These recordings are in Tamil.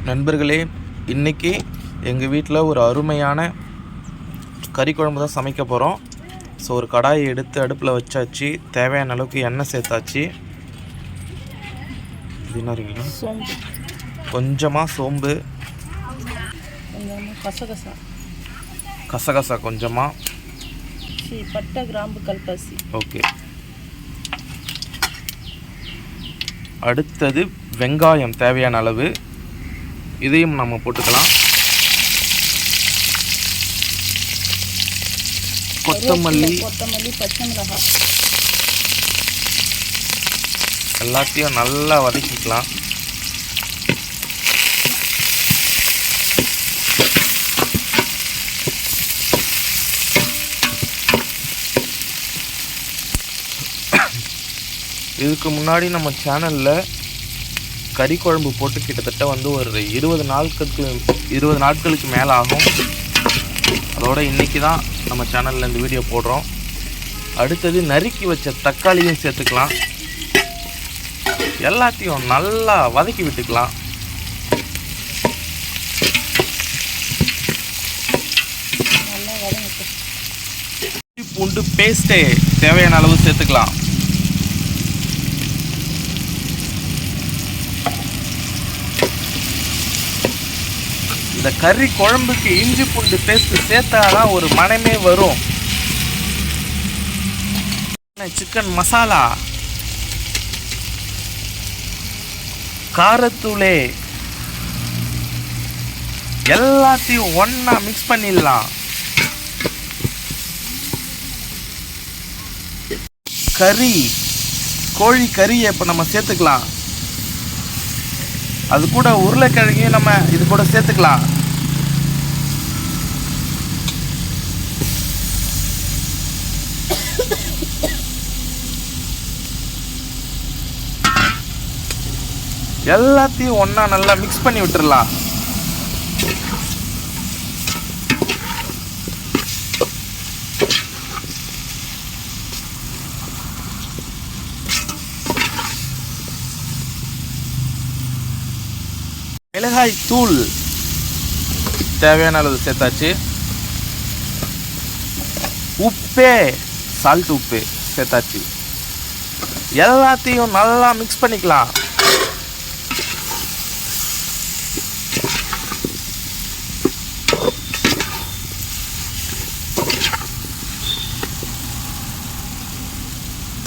நண்பர்களே, இன்றைக்கி எங்கள் வீட்டில் ஒரு அருமையான கறி குழம்பு தான் சமைக்க போகிறோம். ஸோ ஒரு கடாயை எடுத்து அடுப்பில் வச்சாச்சு. தேவையான அளவுக்கு எண்ணெய் சேர்த்தாச்சு. இது என்ன, சோம்பு, கொஞ்சமாக சோம்பு, கசகசா கொஞ்சமாக, பட்டை, கிராம்பு, கல்பாசி. ஓகே. அடுத்தது வெங்காயம் தேவையான அளவு, இதையும் நம்ம போட்டுக்கலாம். கொத்தமல்லி, பச்சை மிளகாய் எல்லாத்தையும் நல்லா வதக்கிக்கலாம். இதுக்கு முன்னாடி நம்ம சேனலில் கறி குழம்பு போட்டு கிட்டத்தட்ட ஒரு 20 நாட்களுக்கு மேலே ஆகும். அதோட இன்றைக்கி தான் நம்ம சேனலில் இந்த வீடியோ போடுறோம். அடுத்தது நறுக்கி வச்ச தக்காளியும் சேர்த்துக்கலாம். எல்லாத்தையும் நல்லா வதக்கி விட்டுக்கலாம். பூண்டு பேஸ்ட்டே தேவையான அளவு சேர்த்துக்கலாம். இந்த கறி குழம்புக்கு இஞ்சி பூண்டு பேஸ்ட் சேர்த்தாதான் ஒரு மனமே வரும். சிக்கன் மசாலா, காரத்தூளே, எல்லாத்தையும் ஒண்ணா மிக்ஸ் பண்ணிடலாம். கறி, கோழி கறியை இப்போ நம்ம சேர்த்துக்கலாம். அது கூட உருளைக்கிழங்கையும் நம்ம இது கூட சேர்த்துக்கலாம். எல்லாத்தையும் ஒண்ணா நல்லா மிக்ஸ் பண்ணி விட்டுறலாம். மிளகாய் தூள் தேவையான அளவு சேர்த்தாச்சு. உப்பே, சால்ட் உப்பு சேர்த்தாச்சு. எல்லாத்தையும் நல்லா மிக்ஸ் பண்ணிக்கலாம்.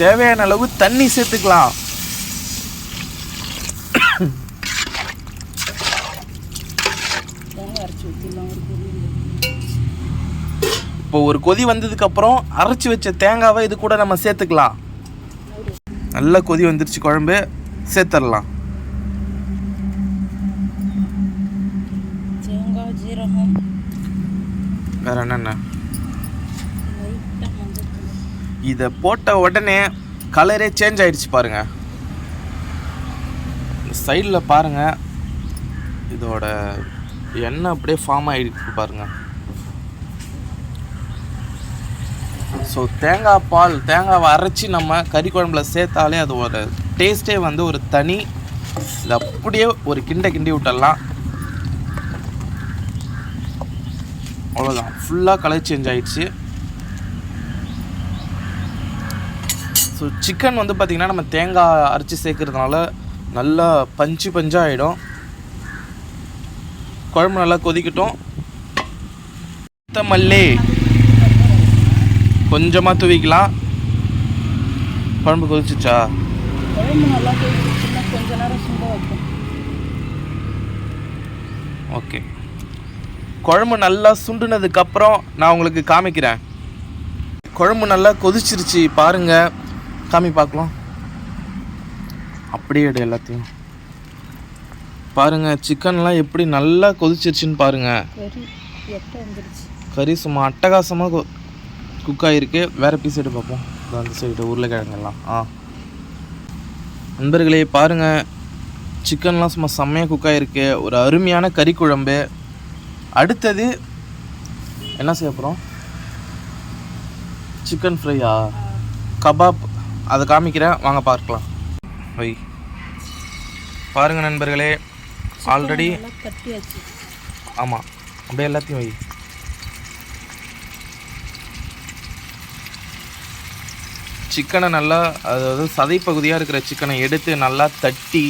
தேவையான அளவு தண்ணி சேர்த்துக்கலாம். இப்போ ஒரு கொதி வந்ததுக்கு அப்புறம் அரைச்சி வச்ச தேங்காவை இது கூட நம்ம சேர்த்துக்கலாம். நல்ல கொதி வந்துருச்சு, குழம்பு சேர்த்துடலாம். தேங்காய், ஜீரகம், வேற என்னென்ன, இதை போட்ட உடனே கலரே சேஞ்ச் ஆயிடுச்சு பாருங்க. சைடில் பாருங்க, இதோட எண்ணெய் அப்படியே ஃபார்ம் ஆகிருக்கு பாருங்க. ஸோ தேங்காவை அரைச்சி நம்ம கறி குழம்புல சேர்த்தாலே அது ஒரு டேஸ்ட்டே ஒரு தனி. இது அப்படியே ஒரு கிண்டி விட்டுடலாம். அவ்வளோதான், ஃபுல்லாக கலர் சேஞ்ச் ஆகிடுச்சு. ஸோ சிக்கன் பார்த்திங்கன்னா நம்ம தேங்காய் அரைச்சி சேர்க்கறதுனால நல்லா பஞ்சாக ஆகிடும். குழம்பு நல்லா கொதிக்கட்டும். கொத்தமல்லி கொஞ்சமாக தூவிக்கலாம். குழம்பு கொதிச்சிச்சா? ஓகே, குழம்பு நல்லா சுண்டுனதுக்கப்புறம் நான் உங்களுக்கு காமிக்கிறேன். குழம்பு நல்லா கொதிச்சிருச்சு பாருங்க, காமி பார்க்கலாம். அப்படியே எடு எல்லாத்தையும் பாருங்க. சிக்கன்லாம் எப்படி நல்லா கொதிச்சிருச்சுன்னு பாருங்க. கறி சும்மா அட்டகாசமாக குக் ஆகிருக்கு. வேறு பீஸ் எடுத்து பார்ப்போம். அந்த சைடு உருளைக்கிழங்கெல்லாம். நண்பர்களே பாருங்கள், சிக்கன்லாம் சும்மா செம்மையாக குக் ஆகிருக்கு. ஒரு அருமையான கறி குழம்பு. அடுத்தது என்ன செய்ய போகிறோம்? சிக்கன் ஃப்ரையா, கபாப், அதை காமிக்கிறேன், வாங்க பார்க்கலாம். பாருங்கள் நண்பர்களே, ஆல்ரெடி நல்லா கட்டியாச்சு. ஆமாம், அப்படியே எல்லாத்தையும் வை. சிக்கனை நல்லா, அதாவது சதை பகுதியாக இருக்கிற சிக்கனை எடுத்து நல்லா தட்டி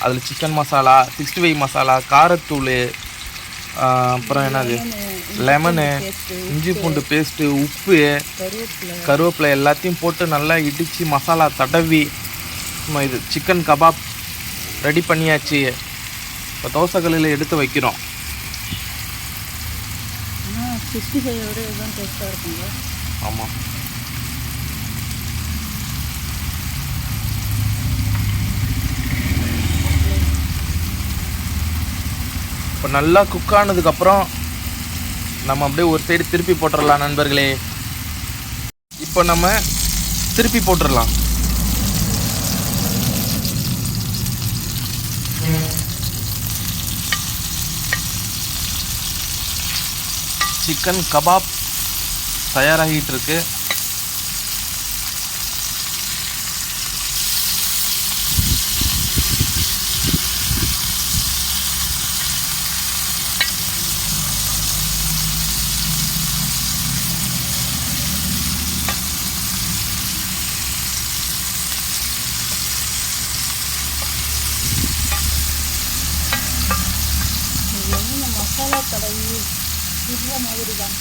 அதில் சிக்கன் மசாலா, 65 மசாலா, காரத்தூள், அப்புறம் என்னது, லெமனு, இஞ்சி பூண்டு பேஸ்ட்டு, உப்பு, கருவேப்பிலை எல்லாத்தையும் போட்டு நல்லா இடித்து மசாலா தடவி இது சிக்கன் கபாப் ரெடி பண்ணியாச்சு. இப்போ தோசைக்கல்லில் எடுத்து வைக்கிறோம். 65 இதுதான் டேஸ்ட்டாக இருக்குங்க. ஆமாம், இப்போ நல்லா குக் ஆனதுக்கப்புறம் நம்ம அப்படியே ஒரு சைடு திருப்பி போட்டுடலாம் நண்பர்களே. இப்போ நம்ம திருப்பி போட்டுடலாம். சிக்கன் கபாப் தயாராகிட்டு இருக்கு. மசாலா தடவி இதுவா மாதிரி தான்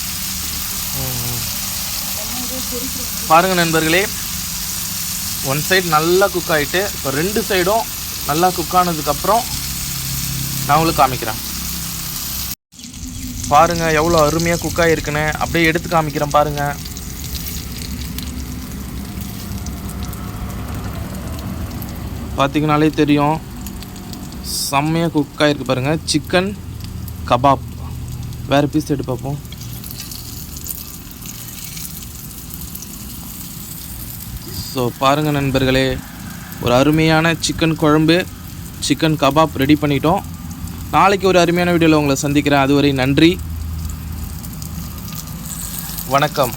பாருங்க நண்பர்களே, ஒன் சைடு நல்லா குக் ஆகிட்டு இப்போ 2 சைடும் நல்லா குக் ஆனதுக்கப்புறம் நான் உங்களுக்கு காமிக்கிறேன். பாருங்கள் எவ்வளோ அருமையாக குக் ஆகிருக்குன்னு. அப்படியே எடுத்து காமிக்கிறேன் பாருங்கள். பார்த்தீங்கனாலே தெரியும் செம்மையாக குக் ஆகிருக்கு பாருங்கள். Chicken kebab. வேறு பீஸ் எடுத்து பார்ப்போம். ஸோ பாருங்கள் நண்பர்களே, ஒரு அருமையான சிக்கன் குழம்பு, சிக்கன் கபாப் ரெடி பண்ணிட்டோம். நாளைக்கு ஒரு அருமையான வீடியோவில் உங்களை சந்திக்கிறேன். அதுவரை நன்றி, வணக்கம்.